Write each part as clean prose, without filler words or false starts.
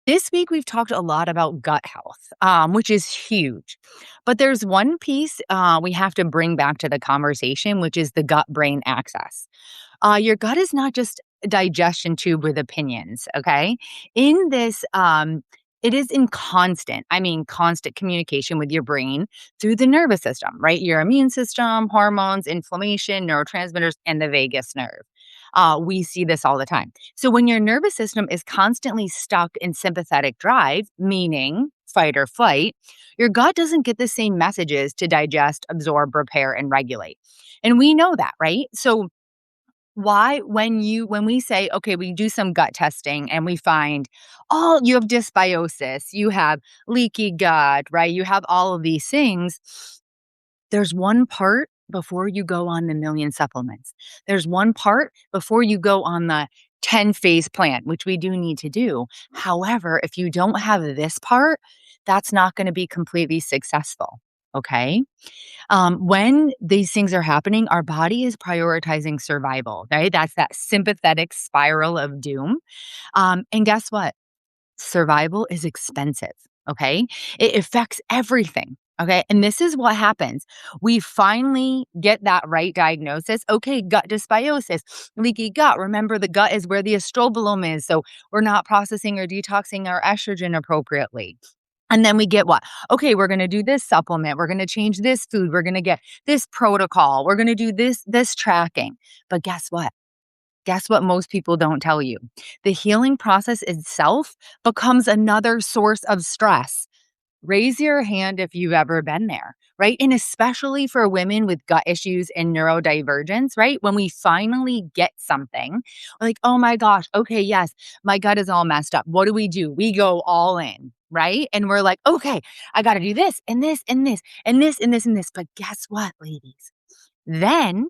This week, we've talked a lot about gut health, which is huge. But there's one piece we have to bring back to the conversation, which is the gut brain axis. Your gut is not just a digestion tube with opinions, okay? In this, it is in constant communication with your brain through the nervous system, right? Your immune system, hormones, inflammation, neurotransmitters, and the vagus nerve. We see this all the time. So when your nervous system is constantly stuck in sympathetic drive, meaning fight or flight, your gut doesn't get the same messages to digest, absorb, repair, and regulate. And we know that, right? So why when we say, okay, we do some gut testing and we find, oh, you have dysbiosis, you have leaky gut, right? You have all of these things. There's one part before you go on the million supplements. There's one part before you go on the 10-phase plan, which we do need to do. However, if you don't have this part, that's not going to be completely successful. Okay. When these things are happening, our body is prioritizing survival, right? That's that sympathetic spiral of doom. And guess what? Survival is expensive. Okay. It affects everything. Okay. And this is what happens. We finally get that right diagnosis. Okay. Gut dysbiosis, leaky gut. Remember, the gut is where the estrobolome is. So we're not processing or detoxing our estrogen appropriately. And then we get what? Okay, we're going to do this supplement. We're going to change this food. We're going to get this protocol. We're going to do this tracking. But guess what? Guess what most people don't tell you? The healing process itself becomes another source of stress. Raise your hand if you've ever been there, right? And especially for women with gut issues and neurodivergence, right? When we finally get something, we're like, oh my gosh, okay, yes, my gut is all messed up. What do? We go all in, right? And we're like, okay, I got to do this and this and this and this and this and this. But guess what, ladies? Then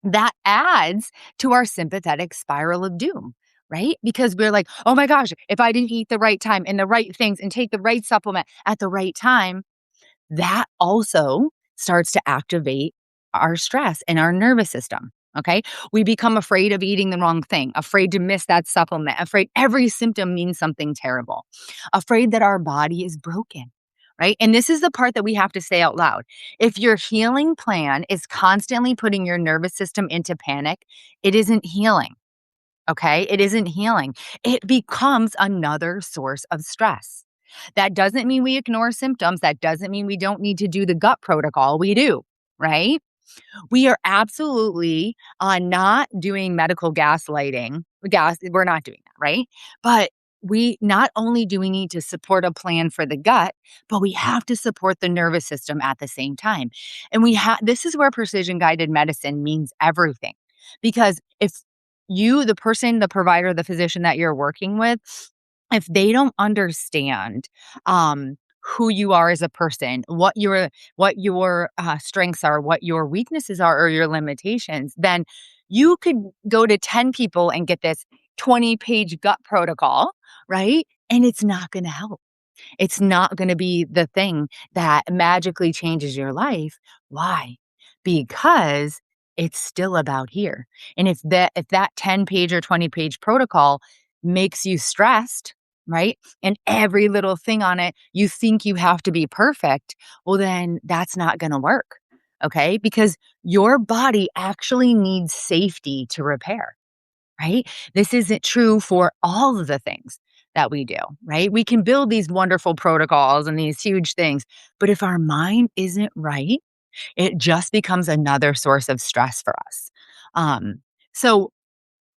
that adds to our sympathetic spiral of doom, right? Because we're like, oh my gosh, if I didn't eat the right time and the right things and take the right supplement at the right time, that also starts to activate our stress and our nervous system. Okay. We become afraid of eating the wrong thing, afraid to miss that supplement, afraid every symptom means something terrible, afraid that our body is broken. Right. And this is the part that we have to say out loud. If your healing plan is constantly putting your nervous system into panic, it isn't healing. Okay. It isn't healing. It becomes another source of stress. That doesn't mean we ignore symptoms. That doesn't mean we don't need to do the gut protocol. We do. Right. We are absolutely not doing medical gaslighting. We're not doing that, right? But we not only do we need to support a plan for the gut, but we have to support the nervous system at the same time. And this is where precision guided medicine means everything. Because if you, the person, the provider, the physician that you're working with, if they don't understand who you are as a person, what your strengths are, what your weaknesses are, or your limitations, then you could go to 10 people and get this 20-page gut protocol, right? And it's not going to help. It's not going to be the thing that magically changes your life. Why? Because it's still about here. And if that 10-page or 20-page protocol makes you stressed, right? And every little thing on it, you think you have to be perfect, well, then that's not going to work. Okay. Because your body actually needs safety to repair, right? This isn't true for all of the things that we do, right? We can build these wonderful protocols and these huge things, but if our mind isn't right, it just becomes another source of stress for us. So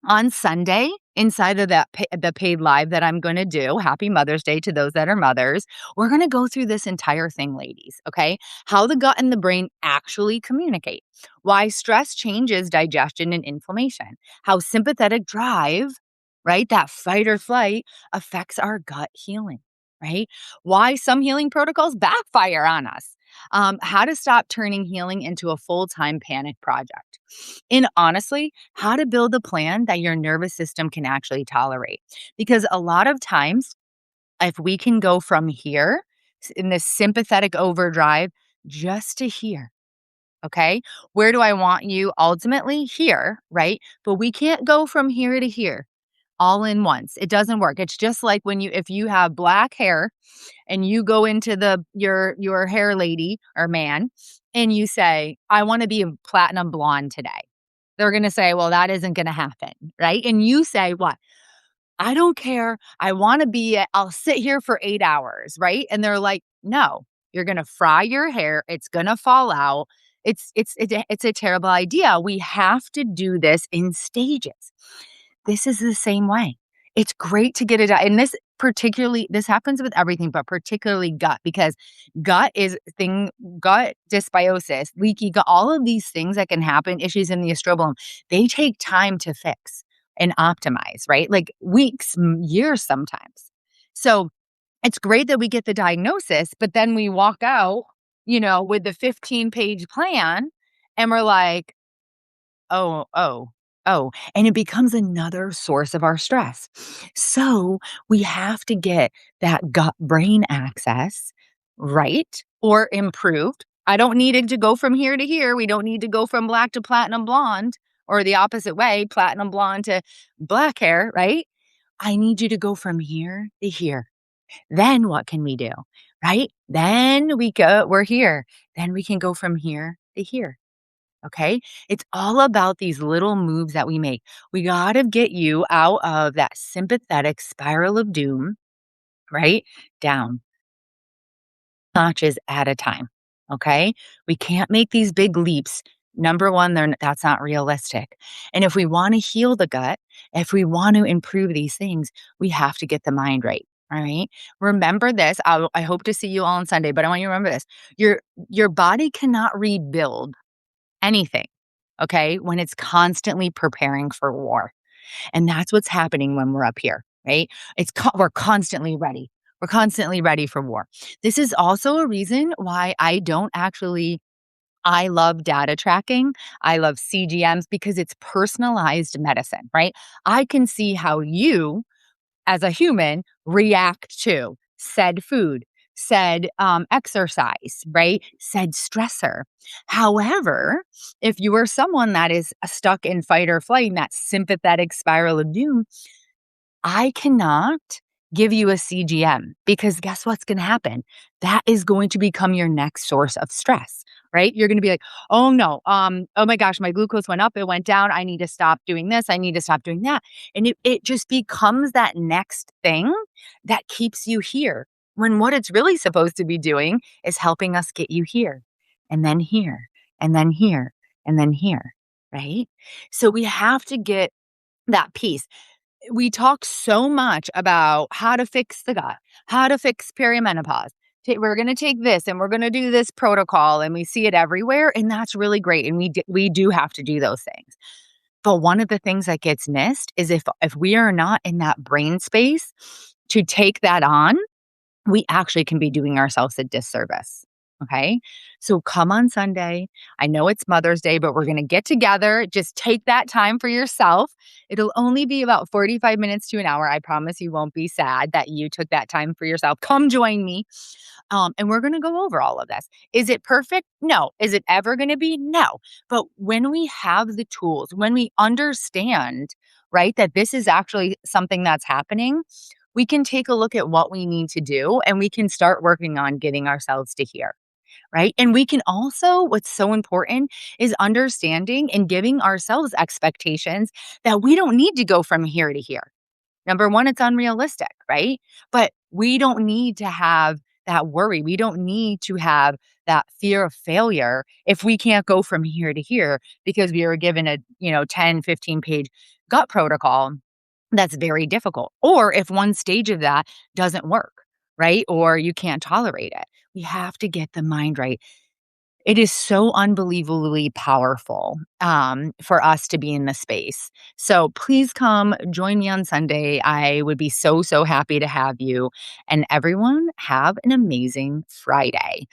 on Sunday, inside of the paid live that I'm going to do, happy Mother's Day to those that are mothers, we're going to go through this entire thing, ladies, okay? How the gut and the brain actually communicate, why stress changes digestion and inflammation, how sympathetic drive, right, that fight or flight affects our gut healing, right? Why some healing protocols backfire on us, how to stop turning healing into a full-time panic project. And honestly, how to build a plan that your nervous system can actually tolerate. Because a lot of times, if we can go from here in this sympathetic overdrive just to here, okay? Where do I want you ultimately? Here, right? But we can't go from here to here. all in once. It doesn't work. It's just like if you have black hair and you go into your hair lady or man and you say, "I want to be a platinum blonde today." They're going to say, "Well, that isn't going to happen." Right? And you say, "What? I don't care. I want to I'll sit here for 8 hours." Right? And they're like, "No, you're going to fry your hair. It's going to fall out. It's a terrible idea. We have to do this in stages." This is the same way. It's great to get it out. And this happens with everything, but particularly gut, because gut dysbiosis, leaky gut, all of these things that can happen, issues in the estrobolome, they take time to fix and optimize, right? Like weeks, years sometimes. So it's great that we get the diagnosis, but then we walk out, with the 15-page plan and we're like, oh, oh, oh, and it becomes another source of our stress. So we have to get that gut brain access right or improved. I don't need it to go from here to here. We don't need to go from black to platinum blonde or the opposite way, platinum blonde to black hair, right? I need you to go from here to here. Then what can we do? Right? Then we're here. Then we can go from here to here. Okay. It's all about these little moves that we make. We got to get you out of that sympathetic spiral of doom, right? Down notches at a time. Okay. We can't make these big leaps. Number one, that's not realistic. And if we want to heal the gut, if we want to improve these things, we have to get the mind right. All right. Remember this. I hope to see you all on Sunday, but I want you to remember this. Your body cannot rebuild anything, okay, when it's constantly preparing for war. And that's what's happening when we're up here, right? We're constantly ready. We're constantly ready for war. This is also a reason why I love data tracking. I love CGMs because it's personalized medicine, right? I can see how you as a human react to said food, said exercise, right? Said stressor. However, if you are someone that is stuck in fight or flight, in that sympathetic spiral of doom, I cannot give you a CGM because guess what's going to happen? That is going to become your next source of stress, right? You're going to be like, "Oh no, oh my gosh, my glucose went up, it went down. I need to stop doing this. I need to stop doing that." And it just becomes that next thing that keeps you here when what it's really supposed to be doing is helping us get you here and then here and then here and then here, right? So we have to get that piece. We talk so much about how to fix the gut, how to fix perimenopause. We're going to take this and we're going to do this protocol, and we see it everywhere, and that's really great. And we do have to do those things. But one of the things that gets missed is if we are not in that brain space to take that on, we actually can be doing ourselves a disservice. Okay. So come on Sunday. I know it's Mother's Day, but we're going to get together. Just take that time for yourself. It'll only be about 45 minutes to an hour. I promise you won't be sad that you took that time for yourself. Come join me. And we're going to go over all of this. Is it perfect? No. Is it ever going to be? No. But when we have the tools, when we understand, right, that this is actually something that's happening, we can take a look at what we need to do and we can start working on getting ourselves to here. Right. And we can also, what's so important is understanding and giving ourselves expectations that we don't need to go from here to here. Number one, it's unrealistic, right? But we don't need to have that worry. We don't need to have that fear of failure if we can't go from here to here because we were given a, 10, 15-page gut protocol that's very difficult. Or if one stage of that doesn't work, right? Or you can't tolerate it. We have to get the mind right. It is so unbelievably powerful for us to be in this space. So please come join me on Sunday. I would be so, so happy to have you. And everyone have an amazing Friday.